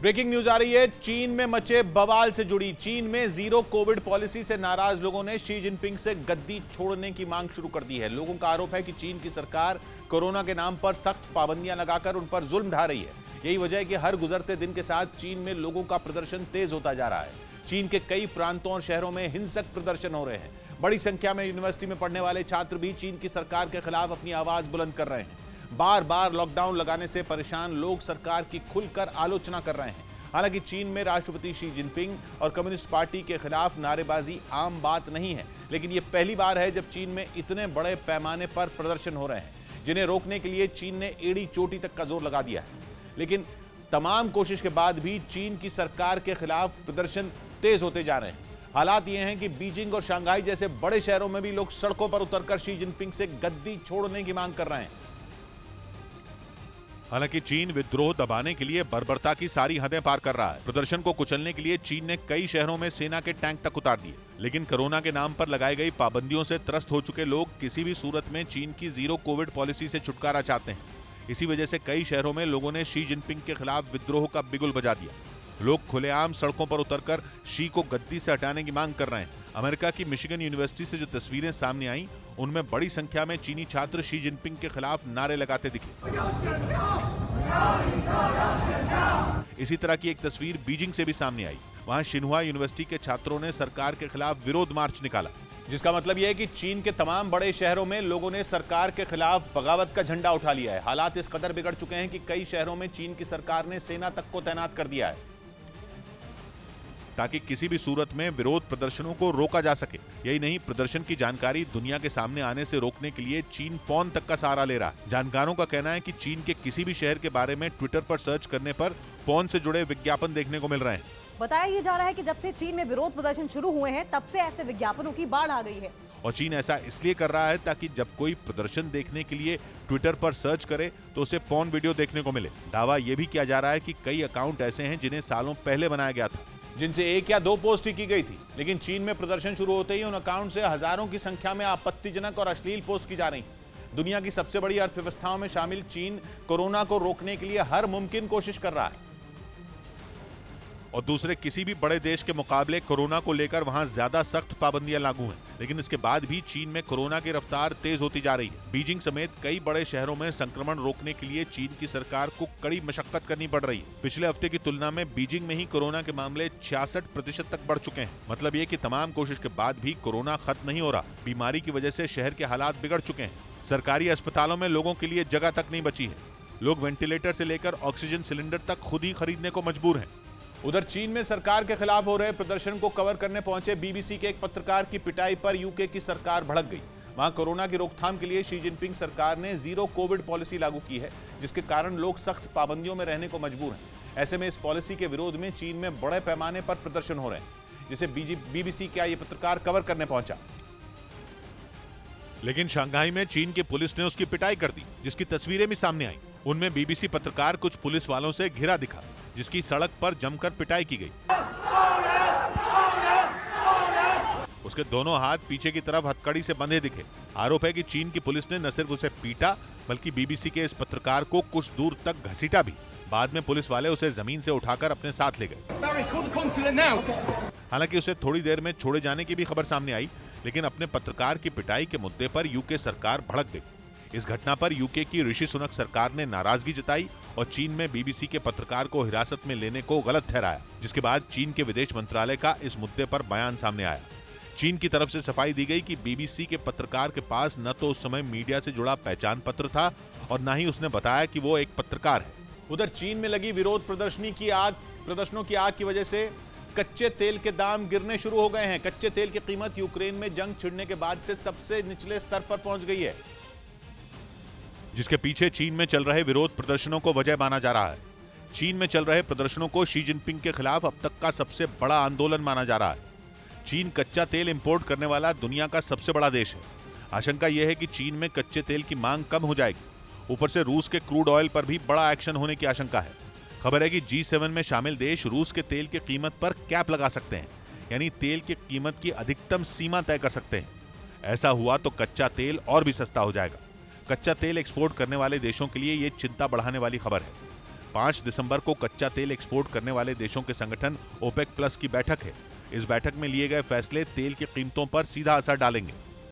Breaking news आ रही है। चीन में मचे बवाल से जुड़ी। चीन में जीरो कोविड पॉलिसी से नाराज लोगों ने शी जिनपिंग से गद्दी छोड़ने की मांग शुरू कर दी है। लोगों का आरोप है कि चीन की सरकार कोरोना के नाम पर सख्त पाबंदियां लगाकर उन पर जुल्म ढा रही है। यही वजह है कि हर गुजरते दिन के साथ चीन में लोगों का प्रदर्शन तेज होता जा रहा है। चीन के कई प्रांतों और शहरों में हिंसक प्रदर्शन हो रहे हैं। बड़ी संख्या में यूनिवर्सिटी में पढ़ने वाले छात्र भी चीन की सरकार के खिलाफ अपनी आवाज बुलंद कर रहे हैं। बार बार लॉकडाउन लगाने से परेशान लोग सरकार की खुलकर आलोचना कर रहे हैं। हालांकि चीन में राष्ट्रपति शी जिनपिंग और कम्युनिस्ट पार्टी के खिलाफ नारेबाजी आम बात नहीं है, लेकिन यह पहली बार है जब चीन में इतने बड़े पैमाने पर प्रदर्शन हो रहे हैं, जिन्हें रोकने के लिए चीन ने एड़ी चोटी तक का जोर लगा दिया है। लेकिन तमाम कोशिश के बाद भी चीन की सरकार के खिलाफ प्रदर्शन तेज होते जा रहे हैं। हालात ये हैं कि बीजिंग और शंघाई जैसे बड़े शहरों में भी लोग सड़कों पर उतरकर शी जिनपिंग से गद्दी छोड़ने की मांग कर रहे हैं। हालांकि चीन विद्रोह दबाने के लिए बर्बरता की सारी हदें पार कर रहा है। प्रदर्शन को कुचलने के लिए चीन ने कई शहरों में सेना के टैंक तक उतार दिए, लेकिन कोरोना के नाम पर लगाई गई पाबंदियों से त्रस्त हो चुके लोग किसी भी सूरत में चीन की जीरो कोविड पॉलिसी से छुटकारा चाहते हैं। इसी वजह से कई शहरों में लोगों ने शी जिनपिंग के खिलाफ विद्रोह का बिगुल बजा दिया। लोग खुलेआम सड़कों पर उतरकर शी को गद्दी से हटाने की मांग कर रहे हैं। अमेरिका की मिशिगन यूनिवर्सिटी से जो तस्वीरें सामने आई, उनमें बड़ी संख्या में चीनी छात्र शी जिनपिंग के खिलाफ नारे लगाते दिखे। इसी तरह की एक तस्वीर बीजिंग से भी सामने आई। वहां शिन्हुआ यूनिवर्सिटी के छात्रों ने सरकार के खिलाफ विरोध मार्च निकाला, जिसका मतलब यह है कि चीन के तमाम बड़े शहरों में लोगों ने सरकार के खिलाफ बगावत का झंडा उठा लिया है। हालात इस कदर बिगड़ चुके हैं कि कई शहरों में चीन की सरकार ने सेना तक को तैनात कर दिया है, ताकि किसी भी सूरत में विरोध प्रदर्शनों को रोका जा सके। यही नहीं, प्रदर्शन की जानकारी दुनिया के सामने आने से रोकने के लिए चीन फोन तक का सहारा ले रहा है। जानकारों का कहना है कि चीन के किसी भी शहर के बारे में ट्विटर पर सर्च करने पर फोन से जुड़े विज्ञापन देखने को मिल रहे हैं। बताया ये जा रहा है कि जब से चीन में विरोध प्रदर्शन शुरू हुए हैं, तब से ऐसे विज्ञापनों की बाढ़ आ गई है। और चीन ऐसा इसलिए कर रहा है ताकि जब कोई प्रदर्शन देखने के लिए ट्विटर पर सर्च करे तो उसे पॉर्न वीडियो देखने को मिले। दावा यह भी किया जा रहा है कि कई अकाउंट ऐसे हैं जिन्हें सालों पहले बनाया गया था, जिनसे 1 या 2 पोस्ट ही की गई थी, लेकिन चीन में प्रदर्शन शुरू होते ही उन अकाउंट से हजारों की संख्या में आपत्तिजनक और अश्लील पोस्ट की जा रही। दुनिया की सबसे बड़ी अर्थव्यवस्थाओं में शामिल चीन कोरोना को रोकने के लिए हर मुमकिन कोशिश कर रहा है और दूसरे किसी भी बड़े देश के मुकाबले कोरोना को लेकर वहां ज्यादा सख्त पाबंदियां लागू हैं। लेकिन इसके बाद भी चीन में कोरोना की रफ्तार तेज होती जा रही है। बीजिंग समेत कई बड़े शहरों में संक्रमण रोकने के लिए चीन की सरकार को कड़ी मशक्कत करनी पड़ रही है। पिछले हफ्ते की तुलना में बीजिंग में ही कोरोना के मामले 66% तक बढ़ चुके हैं। मतलब ये कि तमाम कोशिश के बाद भी कोरोना खत्म नहीं हो रहा। बीमारी की वजह से शहर के हालात बिगड़ चुके हैं। सरकारी अस्पतालों में लोगों के लिए जगह तक नहीं बची है। लोग वेंटिलेटर से लेकर ऑक्सीजन सिलेंडर तक खुद ही खरीदने को मजबूर हैं। उधर चीन में सरकार के खिलाफ हो रहे प्रदर्शन को कवर करने पहुंचे बीबीसी के एक पत्रकार की पिटाई पर यूके की सरकार भड़क गई। वहां कोरोना की रोकथाम के लिए शी जिनपिंग सरकार ने जीरो कोविड पॉलिसी लागू की है, जिसके कारण लोग सख्त पाबंदियों में रहने को मजबूर हैं। ऐसे में इस पॉलिसी के विरोध में चीन में बड़े पैमाने पर प्रदर्शन हो रहे हैं, जिसे बीबीसी का यह पत्रकार कवर करने पहुंचा। लेकिन शंघाई में चीन की पुलिस ने उसकी पिटाई कर दी, जिसकी तस्वीरें भी सामने आई। उनमें बीबीसी पत्रकार कुछ पुलिस वालों से घिरा दिखा, जिसकी सड़क पर जमकर पिटाई की गई। उसके दोनों हाथ पीछे की तरफ हथकड़ी से बंधे दिखे। आरोप है कि चीन की पुलिस ने न सिर्फ उसे पीटा, बल्कि बीबीसी के इस पत्रकार को कुछ दूर तक घसीटा भी। बाद में पुलिस वाले उसे जमीन से उठाकर अपने साथ ले गए। हालांकि उसे थोड़ी देर में छोड़े जाने की भी खबर सामने आई, लेकिन अपने पत्रकार की पिटाई के मुद्दे पर यूके सरकार भड़क गई। इस घटना पर यूके की ऋषि सुनक सरकार ने नाराजगी जताई और चीन में बीबीसी के पत्रकार को हिरासत में लेने को गलत ठहराया, जिसके बाद चीन के विदेश मंत्रालय का इस मुद्दे पर बयान सामने आया। चीन की तरफ से सफाई दी गई कि बीबीसी के पत्रकार के पास न तो उस समय मीडिया से जुड़ा पहचान पत्र था और न ही उसने बताया कि वो एक पत्रकार है। उधर चीन में लगी विरोध प्रदर्शनों की आग की वजह से कच्चे तेल के दाम गिरने शुरू हो गए हैं। कच्चे तेल की कीमत यूक्रेन में जंग छिड़ने के बाद से सबसे निचले स्तर पर पहुंच गई है, जिसके पीछे चीन में चल रहे विरोध प्रदर्शनों को वजह माना जा रहा है। चीन में चल रहे प्रदर्शनों को शी जिनपिंग के खिलाफ अब तक का सबसे बड़ा आंदोलन माना जा रहा है। चीन कच्चा तेल इंपोर्ट करने वाला दुनिया का सबसे बड़ा देश है। आशंका यह है कि चीन में कच्चे तेल की मांग कम हो जाएगी। ऊपर से रूस के क्रूड ऑयल पर भी बड़ा एक्शन होने की आशंका है। खबर है कि G7 में शामिल देश रूस के तेल की कीमत पर कैप लगा सकते हैं, यानी तेल की कीमत की अधिकतम सीमा तय कर सकते हैं। ऐसा हुआ तो कच्चा तेल और भी सस्ता हो जाएगा। कच्चा तेल एक्सपोर्ट करने वाले देशों के लिए यह चिंता बढ़ाने वाली खबर है। 5 दिसंबर को कच्चा तेल एक्सपोर्ट करने वाले देशों के संगठन ओपेक प्लस की बैठक है। इस बैठक में लिए गए फैसले तेल की कीमतों पर सीधा असर डालेंगे।